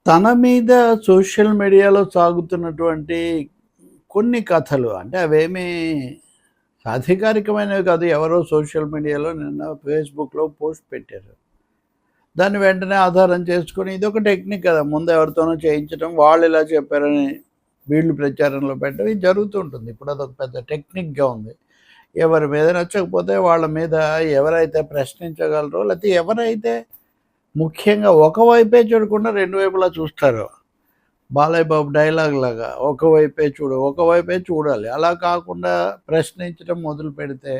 తన మీద సోషల్ మీడియాలో సాగుతున్నటువంటి కొన్ని కథలు అంటే అవేమీ అధికారికమైనవి కాదు. ఎవరో సోషల్ మీడియాలో నిన్న ఫేస్‌బుక్‌లో పోస్ట్ పెట్టారు. దాన్ని వెంటనే ఆధారం చేసుకొని ఇదొక టెక్నిక్ కదా! ముందు ఎవరితోనో చేయించడం, వాళ్ళు ఇలా చెప్పారని వీళ్ళు ప్రచారంలో పెట్టడం ఇది జరుగుతూ ఉంటుంది. ఇప్పుడు అదొక పెద్ద టెక్నిక్‌గా ఉంది. ఎవరి మీద నచ్చకపోతే వాళ్ళ మీద ఎవరైతే ప్రశ్నించగలరో లేకపోతే ఎవరైతే ముఖ్యంగా ఒకవైపే చూడకుండా రెండు వైపులా చూస్తారో బాలయ్య బాబు డైలాగ్ లాగా ఒకవైపే చూడు ఒకవైపే చూడాలి. అలా కాకుండా ప్రశ్నించడం మొదలుపెడితే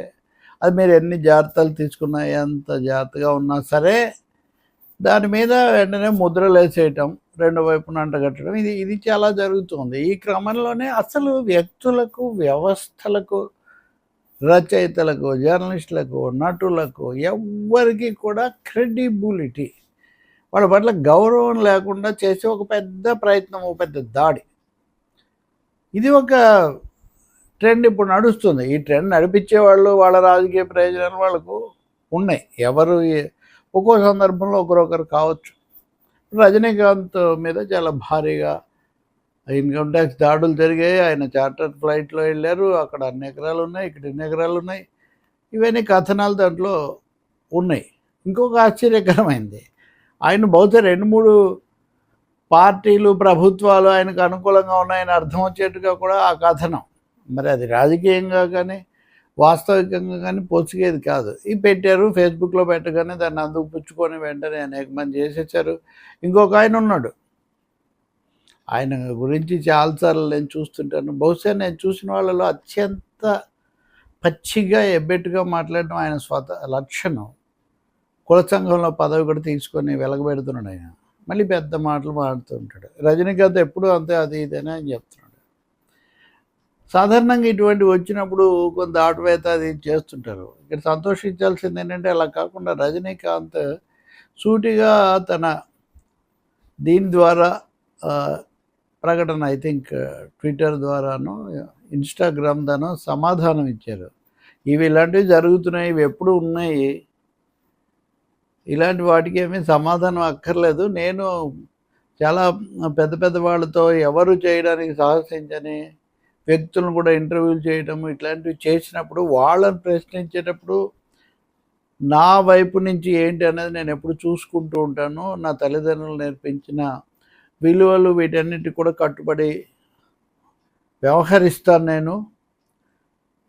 అది మీరు ఎన్ని జాగ్రత్తలు తీసుకున్నా ఎంత జాగ్రత్తగా ఉన్నా సరే దాని మీద వెంటనే ముద్రలేసేయటం, రెండు వైపున అంటగట్టడం ఇది చాలా జరుగుతుంది. ఈ క్రమంలోనే అసలు వ్యక్తులకు, వ్యవస్థలకు, రచయితలకు, జర్నలిస్టులకు, నటులకు ఎవ్వరికీ కూడా క్రెడిబిలిటీ వాళ్ళ పట్ల గౌరవం లేకుండా చేసే ఒక పెద్ద ప్రయత్నం, ఒక పెద్ద దాడి. ఇది ఒక ట్రెండ్ ఇప్పుడు నడుస్తుంది. ఈ ట్రెండ్ నడిపించేవాళ్ళు వాళ్ళ రాజకీయ ప్రయోజనాలు వాళ్ళకు ఉన్నాయి. ఎవరు ఒక్కో సందర్భంలో ఒకరొకరు కావచ్చు. రజనీకాంత్ మీద చాలా భారీగా ఇన్కమ్ ట్యాక్స్ దాడులు జరిగాయి. ఆయన చార్టర్ ఫ్లైట్లో వెళ్ళారు. అక్కడ అన్ని ఎకరాలు ఉన్నాయి, ఇక్కడ ఇన్ని ఎకరాలు ఉన్నాయి. ఇవన్నీ కథనాలు దాంట్లో ఉన్నాయి. ఇంకొక ఆశ్చర్యకరమైంది, ఆయన బహుశా 2, 3 పార్టీలు, ప్రభుత్వాలు ఆయనకు అనుకూలంగా ఉన్నాయని అర్థం వచ్చేట్టుగా కూడా ఆ కథనం. మరి అది రాజకీయంగా కానీ, వాస్తవికంగా కానీ పొసిగేది కాదు. ఇవి పెట్టారు, ఫేస్బుక్‌లో పెట్టగానే దాన్ని అందుకు పుచ్చుకొని వెంటనే అనేక మంది చేసేసారు. ఇంకొక ఆయన ఉన్నాడు. ఆయన గురించి చాలాసార్లు నేను చూస్తుంటాను. బహుశా నేను చూసిన వాళ్ళలో అత్యంత పచ్చిగా, ఎబ్బెట్టుగా మాట్లాడడం ఆయన లక్షణం. కుల సంఘంలో పదవి కూడా తీసుకొని వెలగబెడుతున్నాడు ఆయన. మళ్ళీ పెద్ద మాటలు మాట్లాడుతూ ఉంటాడు. రజనీకాంత్ ఎప్పుడూ అంతే అది ఇదని అని చెప్తున్నాడు. సాధారణంగా ఇటువంటివి వచ్చినప్పుడు కొంత ఆటువేత అది చేస్తుంటారు. ఇక్కడ సంతోషించాల్సింది ఏంటంటే అలా కాకుండా రజనీకాంత్ సూటిగా తన దీని ద్వారా ప్రకటన ఐ థింక్ ట్విట్టర్ ద్వారానో ఇన్స్టాగ్రామ్ దానో సమాధానం ఇచ్చారు. ఇవి ఇలాంటివి జరుగుతున్నాయి, ఇవి ఎప్పుడు ఉన్నాయి, ఇలాంటి వాటికి ఏమీ సమాధానం అక్కర్లేదు. నేను చాలా పెద్ద పెద్ద వాళ్ళతో ఎవరు చేయడానికి సాహసించని వ్యక్తులను కూడా ఇంటర్వ్యూలు చేయటం ఇట్లాంటివి చేసినప్పుడు వాళ్ళని ప్రశ్నించేటప్పుడు నా వైపు నుంచి ఏంటి అనేది నేను ఎప్పుడు చూసుకుంటూ ఉంటాను. నా తల్లిదండ్రులు నేర్పించిన విలువలు వీటన్నిటికి కూడా కట్టుబడి వ్యవహరిస్తాను నేను.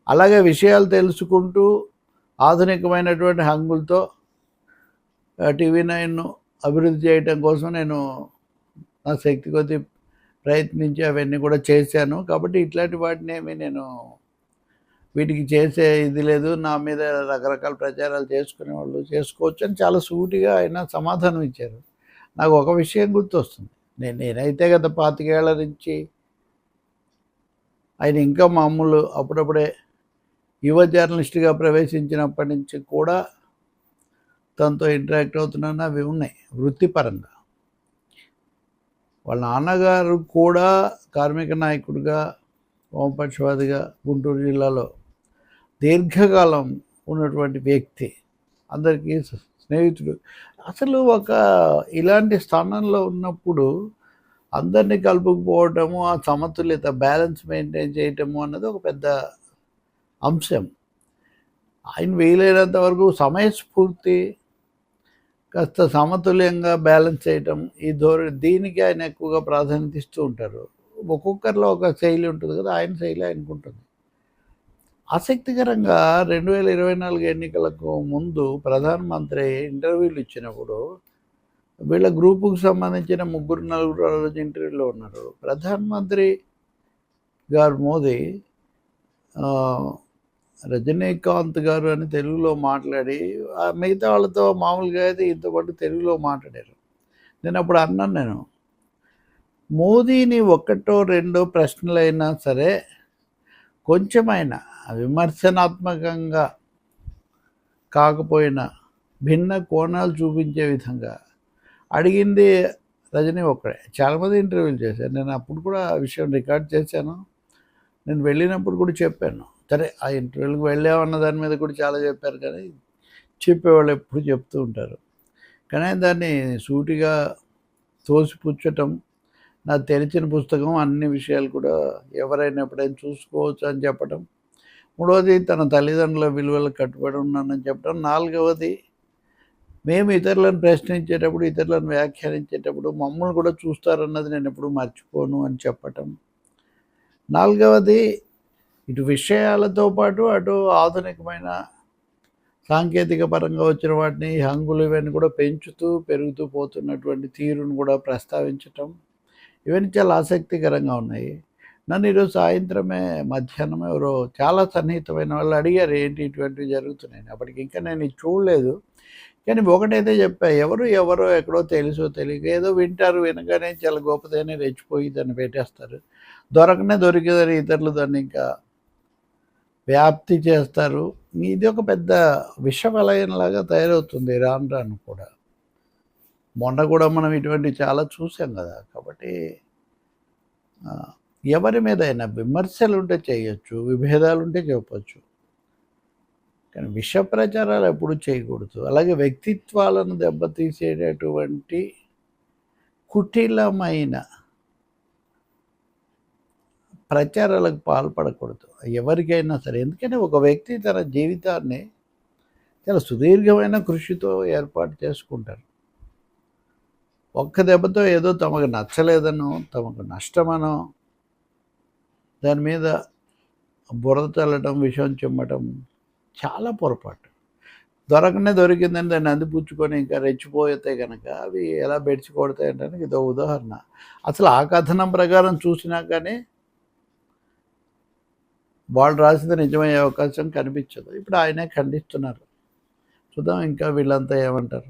అలాగే విషయాలు తెలుసుకుంటూ ఆధునికమైనటువంటి హంగులతో TV9 అభివృద్ధి చేయటం కోసం నేను నా శక్తి కొద్దీ ప్రయత్నించి అవన్నీ కూడా చేశాను. కాబట్టి ఇట్లాంటి వాటినేమి నేను వీటికి చేసే ఇది లేదు. నా మీద రకరకాల ప్రచారాలు చేసుకునేవాళ్ళు చేసుకోవచ్చు అని చాలా సూటిగా ఆయన సమాధానం ఇచ్చారు. నాకు ఒక విషయం గుర్తొస్తుంది. నేనైతే గత 25 ఏళ్ల నుంచి ఆయన ఇంకా మామూలు అప్పుడప్పుడే యువ జర్నలిస్ట్గా ప్రవేశించినప్పటి నుంచి కూడా తనతో ఇంటరాక్ట్ అవుతున్నాను. అవి ఉన్నాయి వృత్తిపరంగా. వాళ్ళ నాన్నగారు కూడా కార్మిక నాయకుడిగా, వామపక్షవాదిగా గుంటూరు జిల్లాలో దీర్ఘకాలం ఉన్నటువంటి వ్యక్తి. అందరికీ స్నేహితుడు. అసలు ఒక ఇలాంటి స్థానంలో ఉన్నప్పుడు అందరినీ కలుపుకుపోవటము, ఆ సమతుల్యత బ్యాలెన్స్ మెయింటైన్ చేయటము అన్నది ఒక పెద్ద అంశం. ఆయన వీలైనంత వరకు సమయస్ఫూర్తి కాస్త సమతుల్యంగా బ్యాలెన్స్ చేయటం దీనికి ఆయన ఎక్కువగా ప్రాధాన్యత ఇస్తూ ఉంటారు. ఒక్కొక్కరిలో ఒక శైలి ఉంటుంది కదా, ఆయన శైలి ఆయనకుంటుంది. ఆసక్తికరంగా 2024 ఎన్నికలకు ముందు ప్రధానమంత్రి ఇంటర్వ్యూలు ఇచ్చినప్పుడు వీళ్ళ గ్రూపుకు సంబంధించిన 3, 4 రోజు ఇంటర్వ్యూలో ఉన్నారు. ప్రధానమంత్రి గారు మోదీ రజనీకాంత్ గారు అని తెలుగులో మాట్లాడి మిగతా వాళ్ళతో మామూలుగా అయితే ఇంత పాటు తెలుగులో మాట్లాడారు. నేను అప్పుడు అన్నాను, మోదీని 1, 2 ప్రశ్నలైనా సరే కొంచెమైనా విమర్శనాత్మకంగా కాకపోయినా భిన్న కోణాలు చూపించే విధంగా అడిగింది రజనీ ఒక్కడే. చాలామంది ఇంటర్వ్యూలు చేశారు. నేను అప్పుడు కూడా ఆ విషయం రికార్డ్ చేశాను. నేను వెళ్ళినప్పుడు కూడా చెప్పాను. సరే ఆ ఇంటర్వ్యూలకు వెళ్ళామన్న దాని మీద కూడా చాలా చెప్పారు, కానీ చెప్పేవాళ్ళు ఎప్పుడు చెప్తూ ఉంటారు. కానీ దాన్ని సూటిగా తోసిపుచ్చటం, నా తెరిచిన పుస్తకం అన్ని విషయాలు కూడా ఎవరైనా ఎప్పుడైనా చూసుకోవచ్చు అని చెప్పటం. మూడవది తన తల్లిదండ్రుల విలువలకు కట్టుబడి ఉన్నానని చెప్పడం. నాలుగవది మేము ఇతరులను ప్రశ్నించేటప్పుడు, ఇతరులను వ్యాఖ్యానించేటప్పుడు మమ్మల్ని కూడా చూస్తారన్నది నేను ఎప్పుడూ మర్చిపోను అని చెప్పటం. నాలుగవది ఇటు విషయాలతో పాటు అటు ఆధునికమైన సాంకేతిక పరంగా వచ్చిన వాటిని హంగులు ఇవన్నీ కూడా పెంచుతూ పెరుగుతూ పోతున్నటువంటి తీరును కూడా ప్రస్తావించటం. ఇవన్నీ చాలా ఆసక్తికరంగా ఉన్నాయి. నన్ను ఈరోజు సాయంత్రమే మధ్యాహ్నం ఎవరో చాలా సన్నిహితమైన వాళ్ళు అడిగారు, ఏంటి ఇటువంటివి జరుగుతున్నాయని. అప్పటికి ఇంకా నేను ఇది చూడలేదు. కానీ ఒకటైతే చెప్పా, ఎవరో ఎక్కడో తెలుసో తెలియక ఏదో వింటారు, వినగానే చాలా గొప్పదని రెచ్చిపోయి దాన్ని పెట్టేస్తారు. దొరికేదని ఇతరులు దాన్ని ఇంకా వ్యాప్తి చేస్తారు. ఇది ఒక పెద్ద విషవలయంలాగా తయారవుతుంది రాను రాను కూడా. మొన్న కూడా మనం ఇటువంటివి చాలా చూసాం కదా. కాబట్టి ఎవరి మీదైనా విమర్శలు ఉంటే చేయొచ్చు, విభేదాలు ఉంటే చెప్పచ్చు, కానీ విష ప్రచారాలు ఎప్పుడు చేయకూడదు. అలాగే వ్యక్తిత్వాలను దెబ్బతీసేటటువంటి కుటిలమైన ప్రచారాలకు పాల్పడకూడదు ఎవరికైనా సరే. ఎందుకంటే ఒక వ్యక్తి తన జీవితాన్ని చాలా సుదీర్ఘమైన కృషితో ఏర్పాటు చేసుకుంటారు. ఒక్క దెబ్బతో ఏదో తమకు నచ్చలేదనో, తమకు నష్టమనో దాని మీద బురద చల్లటం, విషం చిమ్మటం చాలా పొరపాటు. దొరికిందని దాన్ని అందిపుచ్చుకొని ఇంకా రెచ్చిపోతే కనుక అవి ఎలా బెడిచి కొడతాయంటే ఇదో ఉదాహరణ. అసలు ఆ కథనం ప్రకారం చూసినా కానీ వాళ్ళు రాసింది నిజమయ్యే అవకాశం కనిపించదు. ఇప్పుడు ఆయనే ఖండిస్తున్నారు. చూద్దాం ఇంకా వీళ్ళంతా ఏమంటారు.